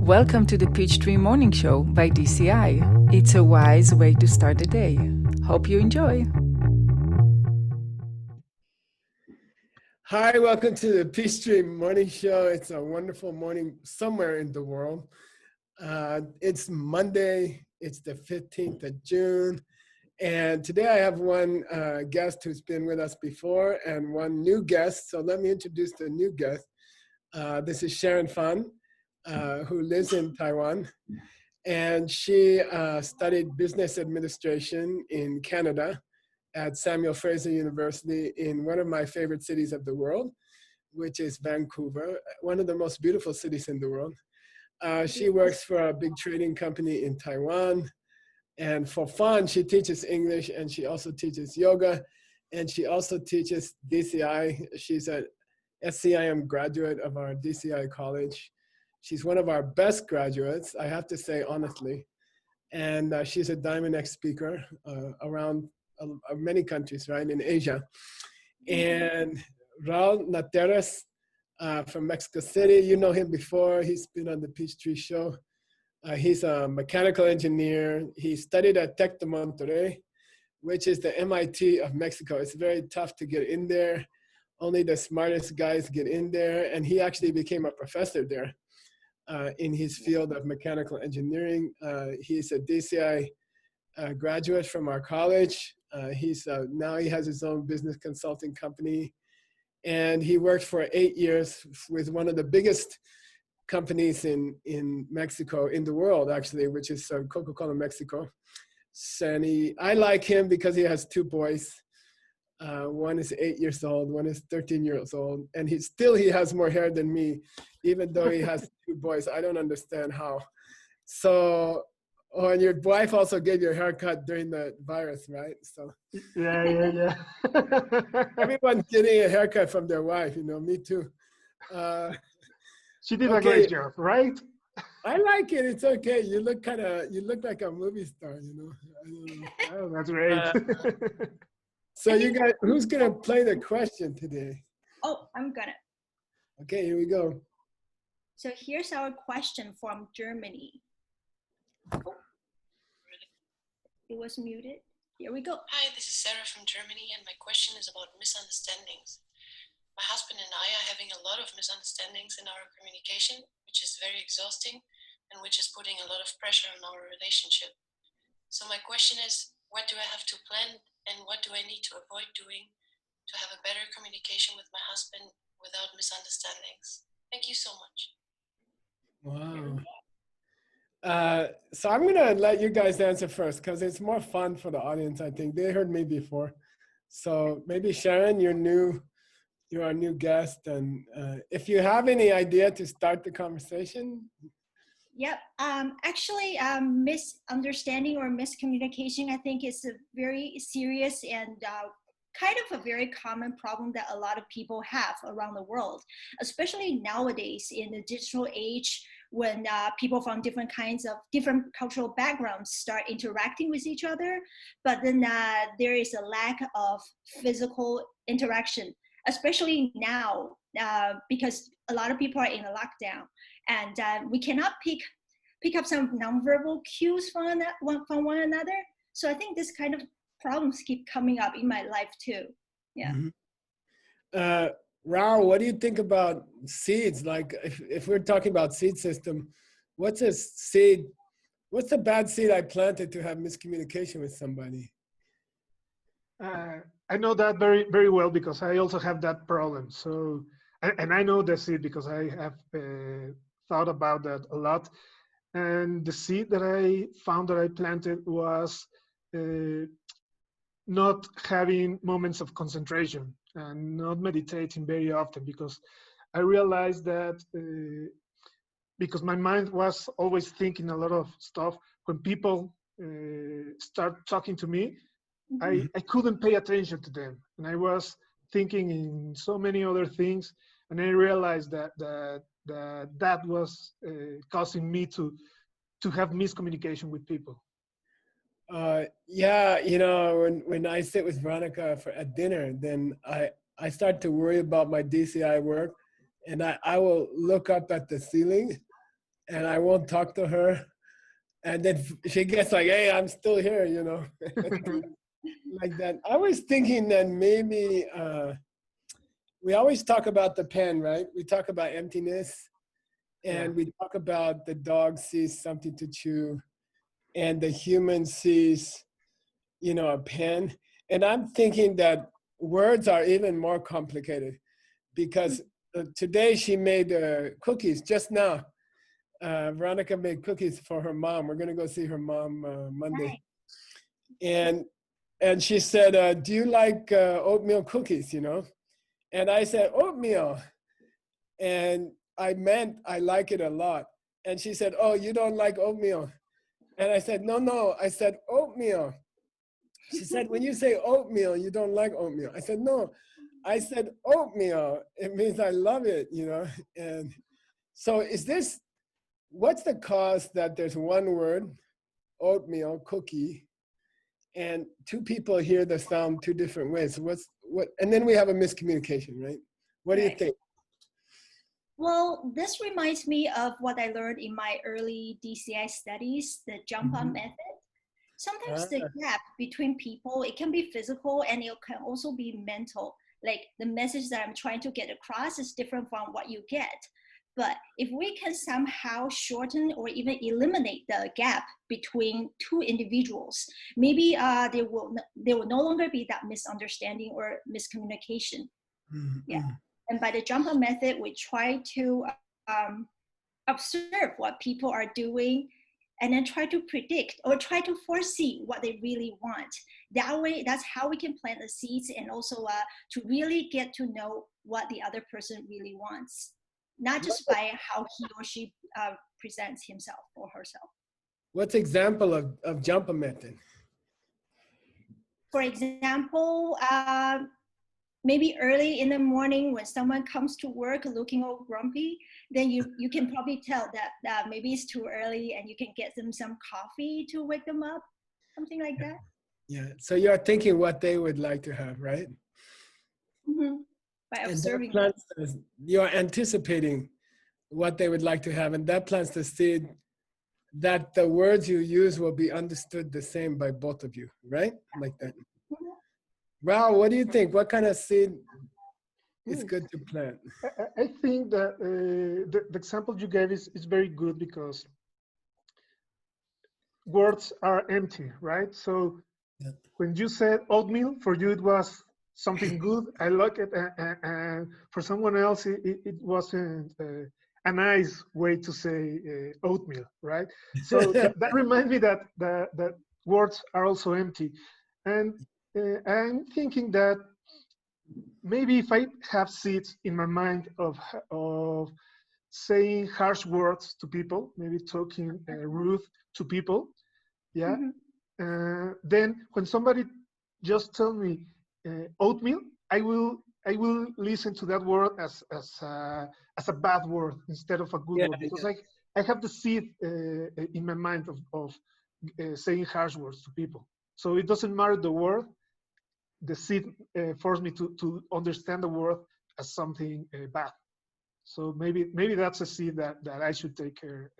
Welcome to the Peachtree Morning Show by DCI. It's a wise way to start the day. Hope you enjoy. Hi, welcome to the Peachtree Morning Show. It's a wonderful morning somewhere in the world. It's Monday, it's the 15th of June, and today I have one guest who's been with us before and one new guest. So let me introduce the new guest. This is Sharon Fan, who lives in Taiwan, and she studied business administration in Canada at Samuel Fraser University in one of my favorite cities of the world, which is Vancouver, one of the most beautiful cities in the world. She works for a big trading company in Taiwan. And for fun, she teaches English and she also teaches yoga. And she also teaches DCI. She's an SCIM graduate of our DCI college. She's one of our best graduates, I have to say honestly. And she's a Diamond X speaker around many countries, right, in Asia. And Raul Nateras from Mexico City, you know him before. He's been on the Peachtree Show. He's a mechanical engineer. He studied at Tec de Monterrey, which is the MIT of Mexico. It's very tough to get in there. Only the smartest guys get in there. And he actually became a professor there in his field of mechanical engineering. He's a DCI graduate from our college. Now he has his own business consulting company, and he worked for 8 years with one of the biggest companies in Mexico, in the world actually, which is Coca-Cola Mexico. And I like him because he has two boys. One is 8 years old, one is 13 years old, and he has more hair than me, even though he has two boys. I don't understand how. So, and your wife also gave you a haircut during the virus, right? So Yeah. everyone's getting a haircut from their wife, me too. She did a great job, right? I like it. It's okay. You look like a movie star, Oh, that's great. So you guys, who's gonna play the question today? Oh, I'm gonna. Okay, here we go. So here's our question from Germany. Oh, it was muted. Here we go. Hi, this is Sarah from Germany, and my question is about misunderstandings. My husband and I are having a lot of misunderstandings in our communication, which is very exhausting and which is putting a lot of pressure on our relationship. So my question is, what do I have to plan and what do I need to avoid doing to have a better communication with my husband without misunderstandings? Thank you so much. Wow. So I'm gonna let you guys answer first because it's more fun for the audience. I think they heard me before. So maybe Sharon, you're our new guest, and if you have any idea to start the conversation. Yep. Actually, misunderstanding or miscommunication, I think, is a very serious and kind of a very common problem that a lot of people have around the world, especially nowadays in the digital age when people from different cultural backgrounds start interacting with each other, but then there is a lack of physical interaction, especially now because a lot of people are in a lockdown. And we cannot pick up some nonverbal cues from one another. So I think this kind of problems keep coming up in my life too. Yeah. Mm-hmm. Raul, what do you think about seeds? Like if we're talking about seed system, what's the bad seed I planted to have miscommunication with somebody? I know that very, very well because I also have that problem. So, and I know the seed because I have thought about that a lot. And the seed that I found that I planted was not having moments of concentration and not meditating very often, because I realized that because my mind was always thinking a lot of stuff, when people start talking to me, I couldn't pay attention to them. And I was thinking in so many other things. And I realized that was causing me to have miscommunication with people. Yeah, when I sit with Veronica at dinner, then I start to worry about my DCI work, and I will look up at the ceiling and I won't talk to her. And then she gets like, hey, I'm still here, you know, like that. I was thinking that maybe we always talk about the pen, right? We talk about emptiness, and we talk about the dog sees something to chew, and the human sees, you know, a pen. And I'm thinking that words are even more complicated because today she made cookies just now. Veronica made cookies for her mom. We're gonna go see her mom Monday, and she said, "Do you like oatmeal cookies?" You know, and I said oatmeal, and I meant I like it a lot. And she said, "Oh, you don't like oatmeal?" And I said, "No, I said oatmeal." She said, "When you say oatmeal, you don't like oatmeal." I said, "No, I said oatmeal. It means I love it, you know." And so what's the cause that there's one word, oatmeal, cookie, and two people hear the sound two different ways? So and then we have a miscommunication, right? What do you think? Well, this reminds me of what I learned in my early DCI studies, the jump-on method. Sometimes the gap between people, it can be physical and it can also be mental. Like the message that I'm trying to get across is different from what you get. But if we can somehow shorten or even eliminate the gap between two individuals, maybe there will no longer be that misunderstanding or miscommunication. Yeah. And by the jump-on method, we try to observe what people are doing and then try to predict or try to foresee what they really want. That way, that's how we can plant the seeds and also to really get to know what the other person really wants, not just by how he or she presents himself or herself. What's example of jump-on method? For example, maybe early in the morning when someone comes to work looking all grumpy, then you can probably tell that maybe it's too early and you can get them some coffee to wake them up, something like that. Yeah, so you're thinking what they would like to have, right? By observing you're anticipating what they would like to have, and that plants the seed that the words you use will be understood the same by both of you, right? Like that. Wow, what do you think? What kind of seed is good to plant? I think that the example you gave is very good because words are empty, right? So when you said oatmeal, for you it was something good. I like it, and for someone else it wasn't a nice way to say oatmeal, right? So that reminds me that words are also empty, and I'm thinking that maybe if I have seeds in my mind of saying harsh words to people, maybe talking rude to people, yeah. Then when somebody just tell me oatmeal, I will listen to that word as a bad word instead of a good word, because I have the seed in my mind of saying harsh words to people. So it doesn't matter the word. The seed forced me to understand the word as something bad. So maybe that's a seed that I should take care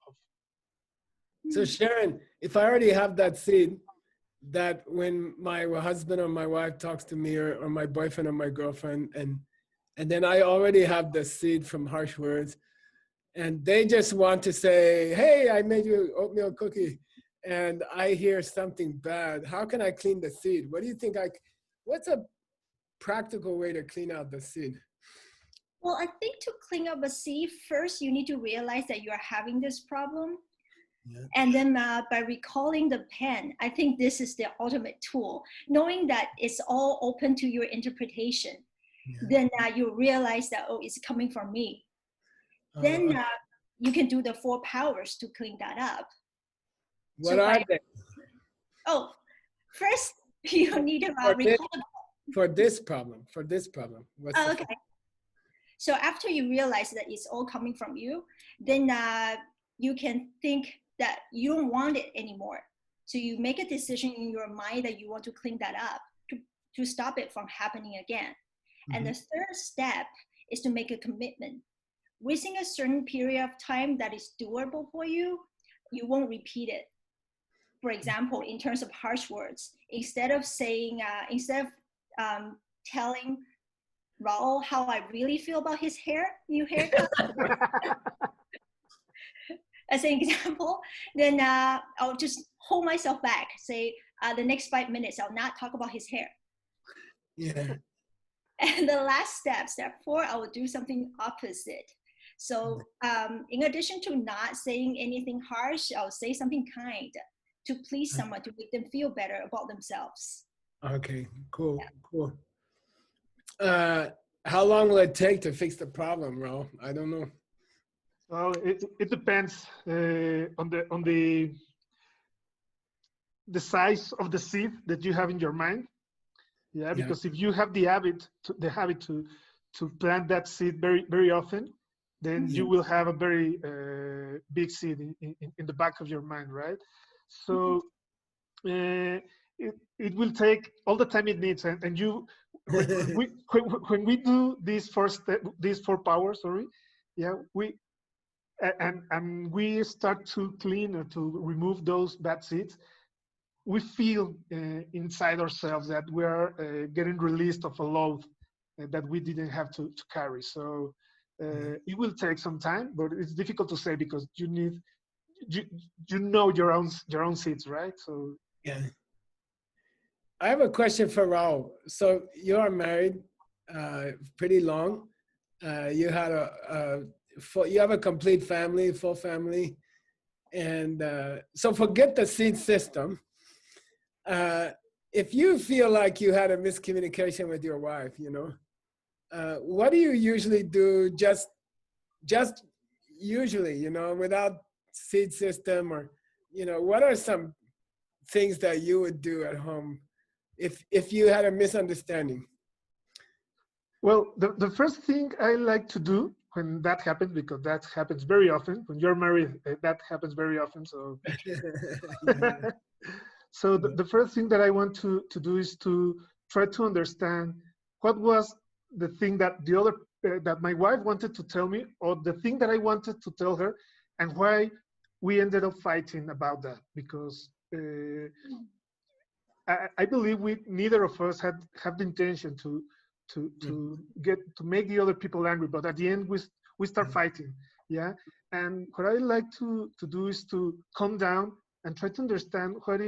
of. So Sharon, if I already have that seed, that when my husband or my wife talks to me, or my boyfriend or my girlfriend, and then I already have the seed from harsh words, and they just want to say, hey, I made you oatmeal cookie, and I hear something bad, how can I clean the seed? What do you think what's a practical way to clean out the seed? Well, I think to clean up a seed, first you need to realize that you are having this problem. And then by recalling the pen, I think this is the ultimate tool. Knowing that it's all open to your interpretation, then you realize that, oh, it's coming from me. Then you can do the 4 powers to clean that up. What are they? Oh, first you need to recall for this problem. Okay. So after you realize that it's all coming from you, then you can think that you don't want it anymore. So you make a decision in your mind that you want to clean that up to stop it from happening again. And the third step is to make a commitment. within a certain period of time that is doable for you, you won't repeat it. For example, in terms of harsh words, instead of telling Raul how I really feel about his new haircut, as an example, then I'll just hold myself back, say the next 5 minutes, I'll not talk about his hair. Yeah. And the last step 4, I will do something opposite. So in addition to not saying anything harsh, I'll say something kind to please someone, to make them feel better about themselves. Okay, cool, cool. How long will it take to fix the problem, Raul? I don't know. Well, it depends on the size of the seed that you have in your mind. Yeah, because if you have the habit to plant that seed very, very often, then you will have a very big seed in the back of your mind, right? So it will take all the time it needs, and you when we do these 4 powers, sorry, yeah, and we start to clean or to remove those bad seeds, we feel inside ourselves that we are getting released of a load that we didn't have to carry. So it will take some time, but it's difficult to say because you know your own seeds, right? So yeah. I have a question for Raul. So you are married pretty long. You had you have a complete family, full family, and so forget the seed system. If you feel like you had a miscommunication with your wife, what do you usually do? Just usually, without seed system, or what are some things that you would do at home if you had a misunderstanding? Well, the first thing I like to do when that happens, because that happens very often, when you're married, that happens very often. So, so the first thing that I want to do is to try to understand what was the thing that that my wife wanted to tell me, or the thing that I wanted to tell her, and why we ended up fighting about that. Because I believe neither of us have the intention to make the other people angry, but at the end we start fighting. Yeah. And what I like to do is to calm down and try to understand what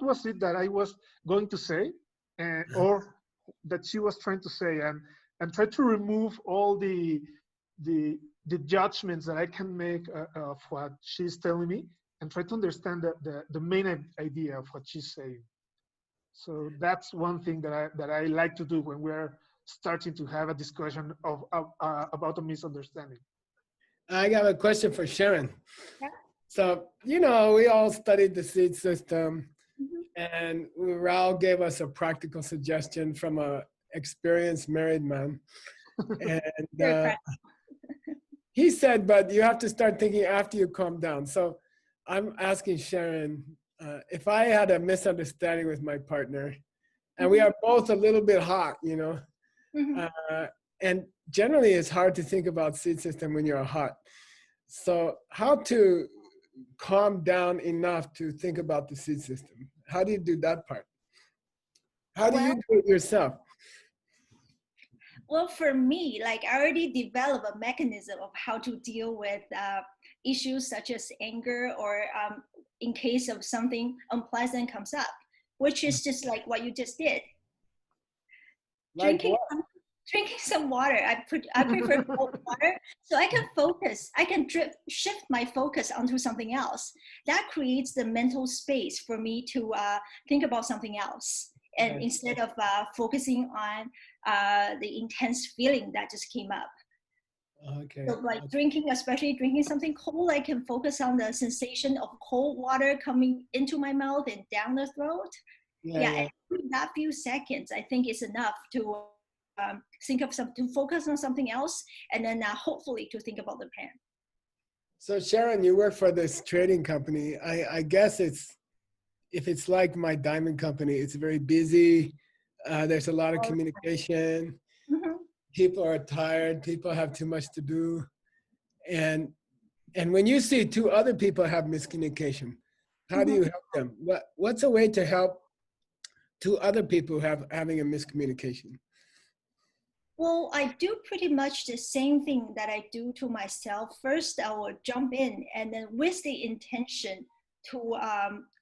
was it that I was going to say, or that she was trying to say, and try to remove all the judgments that I can make of what she's telling me, and try to understand the main idea of what she's saying. So that's one thing that I like to do when we're starting to have a discussion about a misunderstanding. I got a question for Sharon. Yeah. So, we all studied the seed system, and Raul gave us a practical suggestion from a experienced married man. And he said, but you have to start thinking after you calm down. So I'm asking Sharon, if I had a misunderstanding with my partner, and we are both a little bit hot, and generally it's hard to think about seed system when you're hot. So how to calm down enough to think about the seed system? How do you do that part? How do you do it yourself? Well, for me, like I already developed a mechanism of how to deal with issues such as anger, or in case of something unpleasant comes up, which is just like what you just did. Like Drinking some water. I prefer cold water, so I can focus. I can shift my focus onto something else. That creates the mental space for me to think about something else, and instead of focusing on the intense feeling that just came up. Okay. So like especially drinking something cold, I can focus on the sensation of cold water coming into my mouth and down the throat. And in that few seconds, I think it's enough to to focus on something else, and then hopefully to think about the plan. So Sharon, you work for this trading company. I guess if it's like my diamond company, it's very busy. There's a lot of communication. people are tired, people have too much to do. And when you see two other people have miscommunication, how do Mhm. you help them? What's a way to help two other people having a miscommunication? Well, I do pretty much the same thing that I do to myself. First, I will jump in and then with the intention to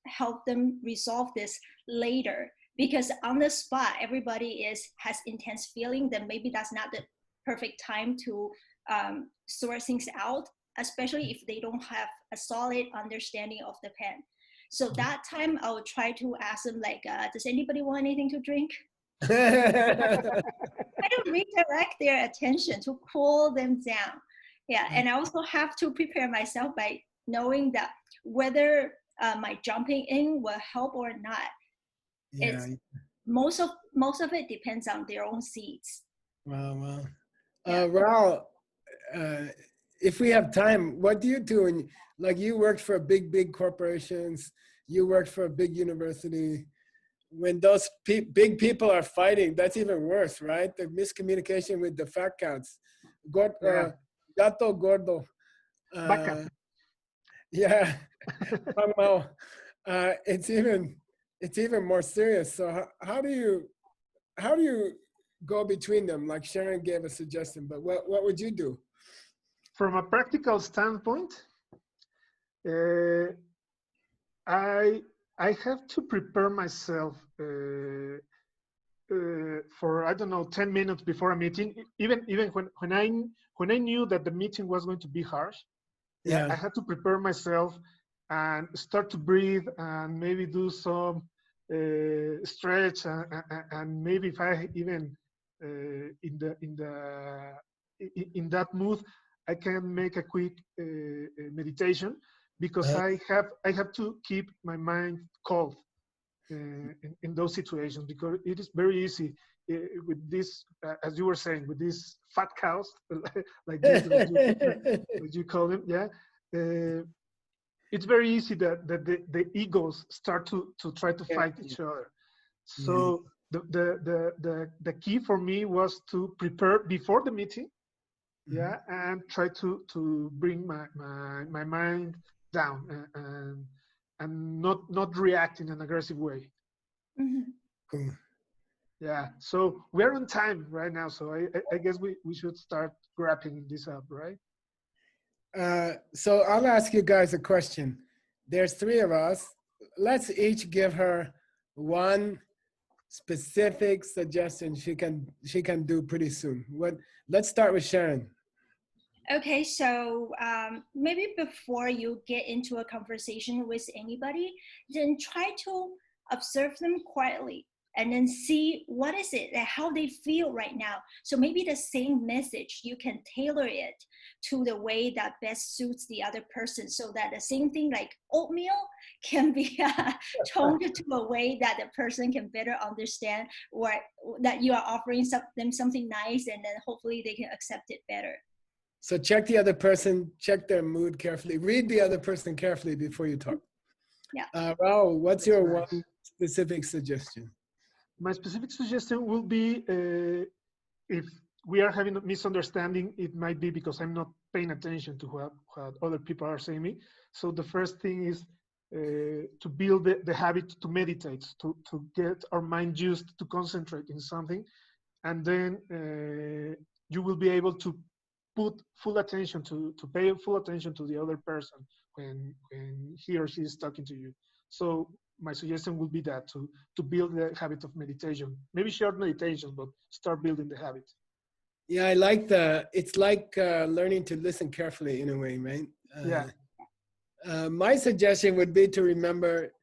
help them resolve this later. Because on the spot, everybody has intense feeling. Then maybe that's not the perfect time to sort things out, especially if they don't have a solid understanding of the pen. So that time, I will try to ask them like, "Does anybody want anything to drink?" Kind of redirect their attention to cool them down. Yeah, and I also have to prepare myself by knowing that whether my jumping in will help or not. Yeah. It's most of it depends on their own seeds. Wow. Wow. Yeah. Raul, if we have time, what do you do? Like you worked for big corporations, you worked for a big university. When those big people are fighting, that's even worse, right? The miscommunication with the fat cats. Gato gordo. Backup. Yeah. Somehow, it's even more serious. So how do you go between them? Like Sharon gave a suggestion, but what would you do? From a practical standpoint, I have to prepare myself for, I don't know, 10 minutes before a meeting. Even when I knew that the meeting was going to be harsh, yeah, I had to prepare myself and start to breathe and maybe do some stretch and maybe if I even in that mood, I can make a quick meditation because I have to keep my mind cold in those situations because it is very easy with this, as you were saying, with these fat cows, like you call them, yeah. It's very easy that the egos start to try to fight each other. So the key for me was to prepare before the meeting, yeah, and try to bring my mind down and not react in an aggressive way. Mm-hmm. Yeah, so we're on time right now, so I guess we should start wrapping this up, right? So I'll ask you guys a question. There's three of us. Let's each give her one specific suggestion she can do pretty soon. Let's start with Sharon. Okay, so maybe before you get into a conversation with anybody, then try to observe them quietly and then see what is it, how they feel right now. So maybe the same message, you can tailor it to the way that best suits the other person so that the same thing like oatmeal can be toned to a way that the person can better understand or that you are offering them something nice and then hopefully they can accept it better. So check the other person, check their mood carefully, read the other person carefully before you talk. Yeah. Raul, what's your nice. one specific suggestion? My specific suggestion will be if we are having a misunderstanding, it might be because I'm not paying attention to what other people are saying me. So the first thing is to build the habit to meditate, to get our mind used to concentrate in something. And then you will be able to put full attention to pay full attention to the other person when he or she is talking to you. So my suggestion would be that to build the habit of meditation, maybe short meditations, but start building the habit. Yeah, I like it's like learning to listen carefully in a way, right? Yeah. My suggestion would be to remember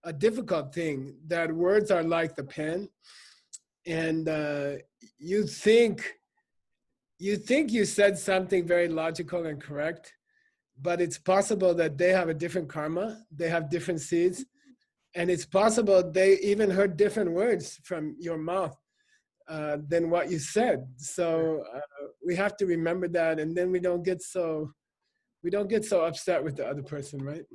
a difficult thing, that words are like the pen, and you think you said something very logical and correct, but it's possible that they have a different karma, they have different seeds, and it's possible they even heard different words from your mouth than what you said. So we have to remember that, and then we don't get so upset with the other person, right?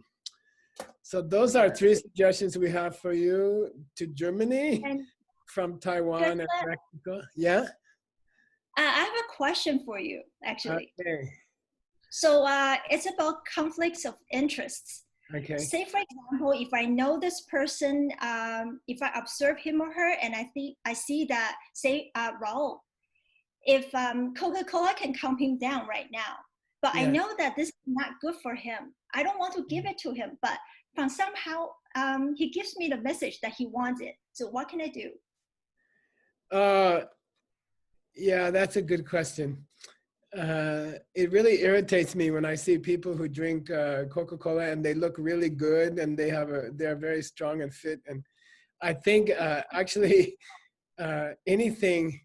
So those are three suggestions we have for you to Germany, And from Taiwan and Mexico. Yeah. I have a question for you, actually. Okay. So it's about conflicts of interests. Okay. Say, for example, if I know this person, if I observe him or her, and I see that, say, Raul, if Coca-Cola can calm him down right now, but I Yeah. know that this is not good for him. I don't want to give it to him, but from somehow he gives me the message that he wants it. So what can I do? Yeah, that's a good question. It really irritates me when I see people who drink Coca-Cola and they look really good and they're very strong and fit. And I think actually anything,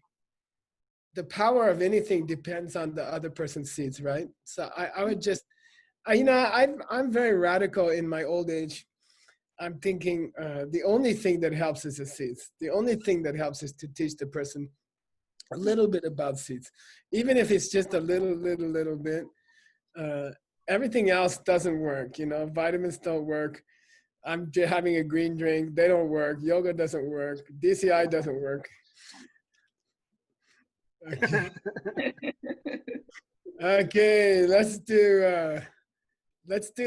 the power of anything depends on the other person's seeds, right? So I would just, I'm very radical in my old age. I'm thinking the only thing that helps is the seeds. The only thing that helps is to teach the person a little bit about seeds, even if it's just a little bit. Everything else doesn't work. Vitamins don't work. I'm having a green drink. They don't work. Yoga doesn't work. DCI doesn't work. Okay. Okay, let's do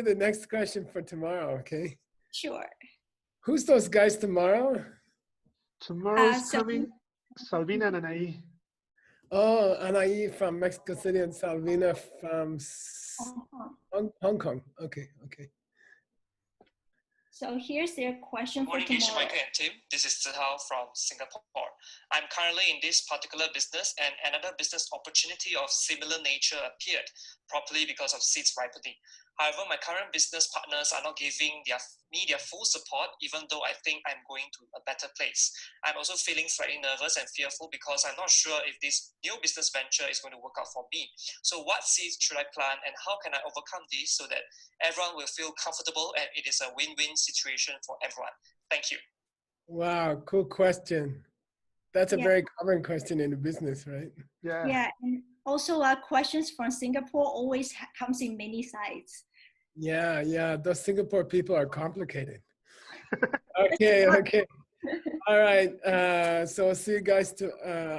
the next question for tomorrow. Okay. Sure. Who's those guys tomorrow? Tomorrow is so- coming Salvina and Anaí. Oh, Anaí from Mexico City and Salvina from Hong Kong. Okay. So here's their question Good morning, for Asian tomorrow. Michael and Tim. This is Zihao from Singapore. I'm currently in this particular business, and another business opportunity of similar nature appeared, probably because of seeds ripening. However, my current business partners are not giving me their full support, even though I think I'm going to a better place. I'm also feeling slightly nervous and fearful because I'm not sure if this new business venture is going to work out for me. So what seeds should I plant, and how can I overcome this so that everyone will feel comfortable and it is a win-win situation for everyone? Thank you. Wow, cool question. That's a Yeah. very common question in the business, right? Yeah, and also questions from Singapore always comes in many sides. Yeah. Those Singapore people are complicated. Okay. All right. So I'll see you guys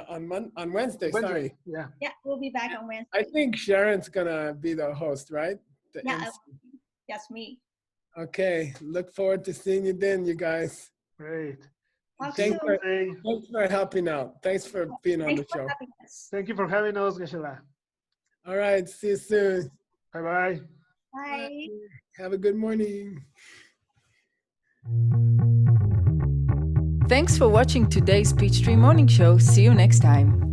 on Wednesday. Sorry. Yeah. Yeah, we'll be back on Wednesday. I think Sharon's gonna be the host, right? The Yeah, MC. that's me. Okay. Look forward to seeing you then, you guys. Great. Talk Thanks soon. Thanks for helping out. Thanks for being on Thanks the for show. having us. Thank you for having us, Geshe-la. All right. See you soon. Bye-bye. Bye. Have a good morning. Thanks for watching today's Peachtree Morning Show. See you next time.